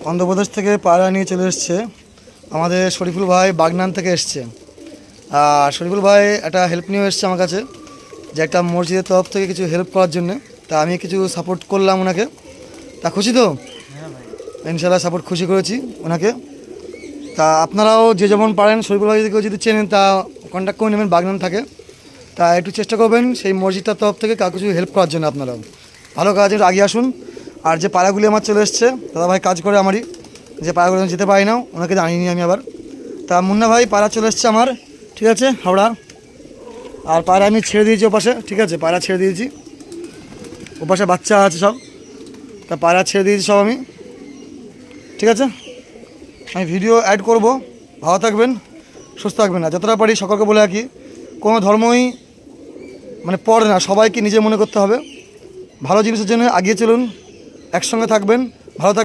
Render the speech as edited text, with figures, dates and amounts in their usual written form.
অন্ধ্রপ্রদেশ থেকে পায়রা নিয়ে চলে এসছে আমাদের শরীফুল ভাই বাগনান থেকে এসছে। আর শরীফুল ভাই একটা হেল্প নিয়ে এসছে আমার কাছে, যে একটা মসজিদের তরফ থেকে কিছু হেল্প করার জন্য। তা আমি কিছু সাপোর্ট করলাম ওনাকে। তা খুশি তো? ইনশাল্লাহ সাপোর্ট খুশি করেছি ওনাকে। তা আপনারাও যে যেমন পারেন শরীফুল ভাই যদি চেনেন তা কন্ট্যাক্ট করে নেবেন, বাগনান থাকে। তা একটু চেষ্টা করবেন সেই মসজিদটার তরফ থেকে কাউ কিছু হেল্প করার জন্য। আপনারাও ভালো কাজে আগে আসুন। আর যে পাড়াগুলি আমার চলে এসছে, দাদা ভাই কাজ করে আমারই, যে পাড়াগুলো যেতে পারি না ওনাকে জানিয়ে নিই আমি আবার। তা মুন্না ভাই পাড়া চলে এসছে আমার, ঠিক আছে, হাওড়া। আর পাড়া আমি ছেড়ে দিয়েছি ওপাশে, ঠিক আছে, পাড়া ছেড়ে দিয়েছি, ওপাশে বাচ্চা আছে সব। তা পাড়া ছেড়ে দিয়েছি সব আমি, ঠিক আছে। আমি ভিডিও অ্যাড করব। ভালো থাকবেন, সুস্থ থাকবেন। না যতটা পারি সকলকে বলে রাখি, কোনো ধর্মই মানে পড়ে না, সবাইকে নিজে মনে করতে হবে। ভালো জিনিসের জন্য এগিয়ে চলুন, একসঙ্গে থাকবেন, ভালো থাকবেন।